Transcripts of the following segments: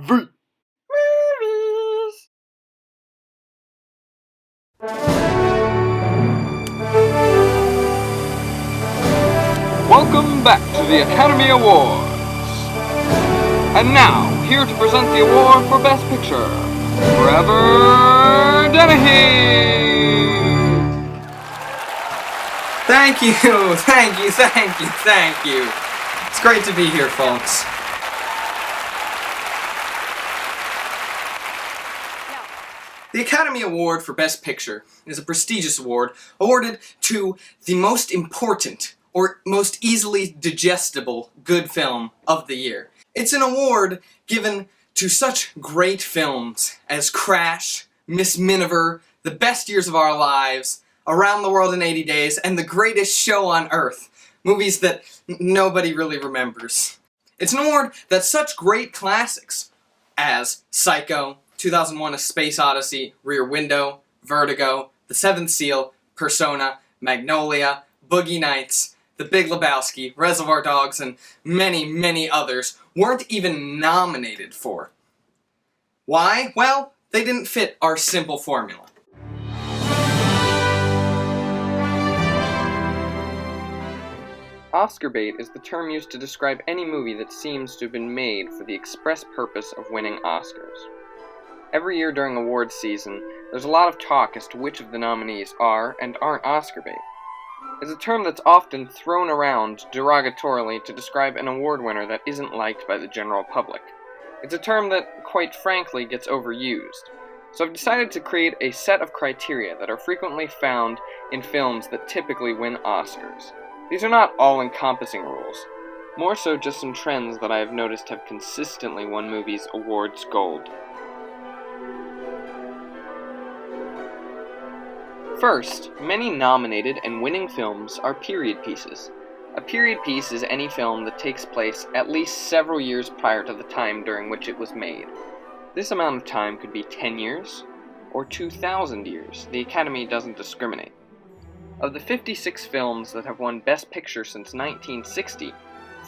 Movies. Welcome back to the Academy Awards. And now, here to present the award for Best Picture, Trevor Dennehy! Thank you. It's great to be here, folks. The Academy Award for Best Picture is a prestigious award awarded to the most important or most easily digestible good film of the year. It's an award given to such great films as Crash, Miss Miniver, The Best Years of Our Lives, Around the World in 80 Days, and The Greatest Show on Earth. Movies that nobody really remembers. It's an award that such great classics as Psycho, 2001: A Space Odyssey, Rear Window, Vertigo, The Seventh Seal, Persona, Magnolia, Boogie Nights, The Big Lebowski, Reservoir Dogs, and many, many others weren't even nominated for. Why? Well, they didn't fit our simple formula. Oscar bait is the term used to describe any movie that seems to have been made for the express purpose of winning Oscars. Every year during awards season, there's a lot of talk as to which of the nominees are and aren't Oscar bait. It's a term that's often thrown around derogatorily to describe an award winner that isn't liked by the general public. It's a term that, quite frankly, gets overused. So I've decided to create a set of criteria that are frequently found in films that typically win Oscars. These are not all-encompassing rules, more so just some trends that I have noticed have consistently won movies awards gold. First, many nominated and winning films are period pieces. A period piece is any film that takes place at least several years prior to the time during which it was made. This amount of time could be 10 years or 2,000 years. The Academy doesn't discriminate. Of the 56 films that have won Best Picture since 1960,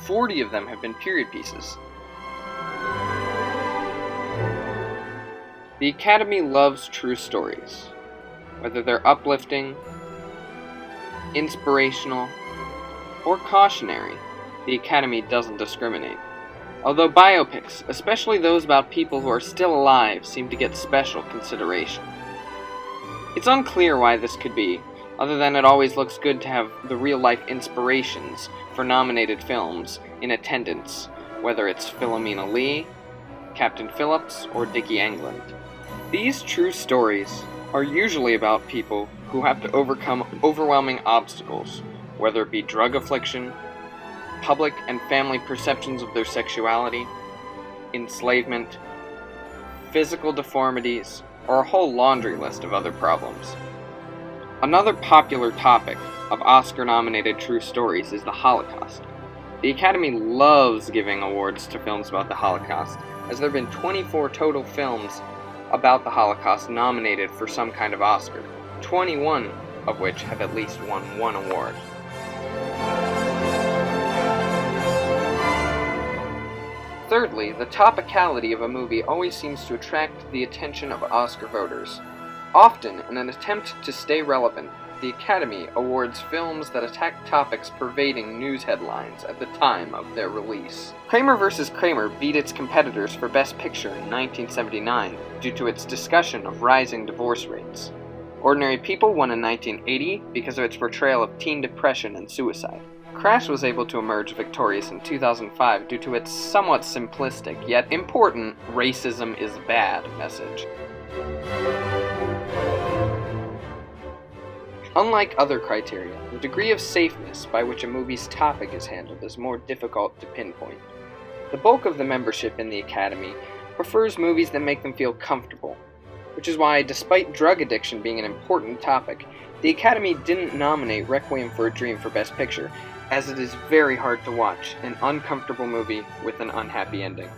40 of them have been period pieces. The Academy loves true stories. Whether they're uplifting, inspirational, or cautionary, the Academy doesn't discriminate. Although biopics, especially those about people who are still alive, seem to get special consideration. It's unclear why this could be, other than it always looks good to have the real-life inspirations for nominated films in attendance, whether it's Philomena Lee, Captain Phillips, or Dickie England. These true stories are usually about people who have to overcome overwhelming obstacles, whether it be drug affliction, public and family perceptions of their sexuality, enslavement, physical deformities, or a whole laundry list of other problems. Another popular topic of Oscar-nominated true stories is the Holocaust. The Academy loves giving awards to films about the Holocaust, as there have been 24 total films about the Holocaust nominated for some kind of Oscar, 21 of which have at least won one award. Thirdly, the topicality of a movie always seems to attract the attention of Oscar voters. Often, in an attempt to stay relevant, the Academy awards films that attack topics pervading news headlines at the time of their release. Kramer vs. Kramer beat its competitors for Best Picture in 1979 due to its discussion of rising divorce rates. Ordinary People won in 1980 because of its portrayal of teen depression and suicide. Crash was able to emerge victorious in 2005 due to its somewhat simplistic, yet important, racism is bad message. Unlike other criteria, the degree of safeness by which a movie's topic is handled is more difficult to pinpoint. The bulk of the membership in the Academy prefers movies that make them feel comfortable, which is why, despite drug addiction being an important topic, the Academy didn't nominate Requiem for a Dream for Best Picture, as it is very hard to watch an uncomfortable movie with an unhappy ending.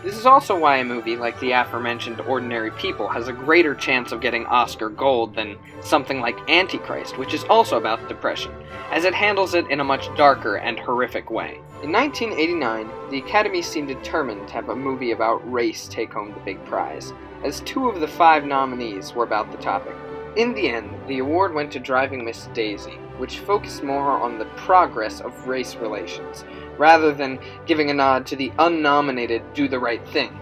This is also why a movie like the aforementioned Ordinary People has a greater chance of getting Oscar gold than something like Antichrist, which is also about depression, as it handles it in a much darker and horrific way. In 1989, the Academy seemed determined to have a movie about race take home the big prize, as 2 of the 5 nominees were about the topic. In the end, the award went to Driving Miss Daisy, which focused more on the progress of race relations, rather than giving a nod to the unnominated Do the Right Thing.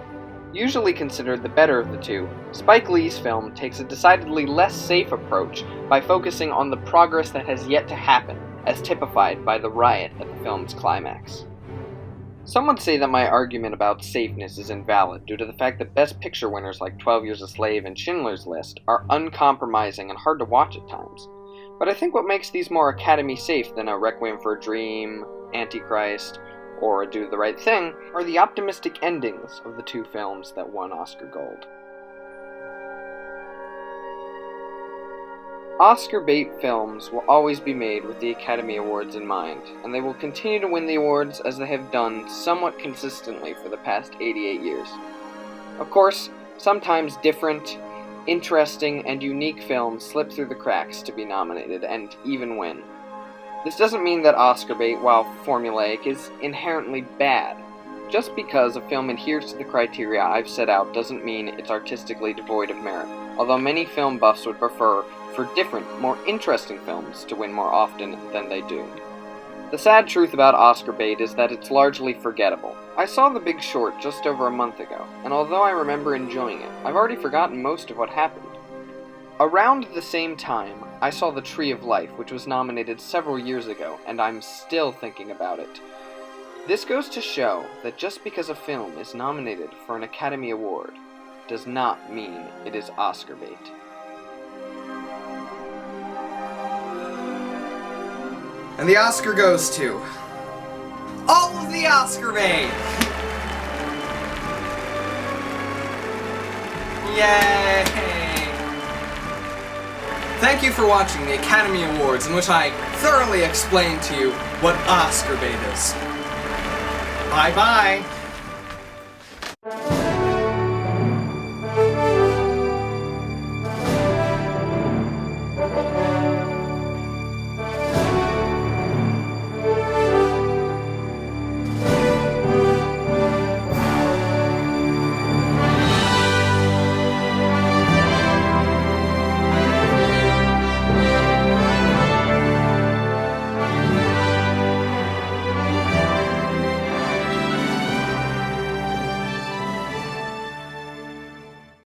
Usually considered the better of the two, Spike Lee's film takes a decidedly less safe approach by focusing on the progress that has yet to happen, as typified by the riot at the film's climax. Some would say that my argument about safeness is invalid due to the fact that Best Picture winners like 12 Years a Slave and Schindler's List are uncompromising and hard to watch at times. But I think what makes these more Academy safe than a Requiem for a Dream, Antichrist, or a Do the Right Thing are the optimistic endings of the 2 films that won Oscar gold. Oscar bait films will always be made with the Academy Awards in mind, and they will continue to win the awards as they have done somewhat consistently for the past 88 years. Of course, sometimes different, interesting, and unique films slip through the cracks to be nominated and even win. This doesn't mean that Oscar bait, while formulaic, is inherently bad. Just because a film adheres to the criteria I've set out doesn't mean it's artistically devoid of merit, although many film buffs would prefer for different, more interesting films to win more often than they do. The sad truth about Oscar bait is that it's largely forgettable. I saw The Big Short just over a month ago, and although I remember enjoying it, I've already forgotten most of what happened. Around the same time, I saw The Tree of Life, which was nominated several years ago, and I'm still thinking about it. This goes to show that just because a film is nominated for an Academy Award does not mean it is Oscar bait. And the Oscar goes to all of the Oscar bait! Yay! Thank you for watching the Academy Awards, in which I thoroughly explained to you what Oscar bait is. Bye-bye!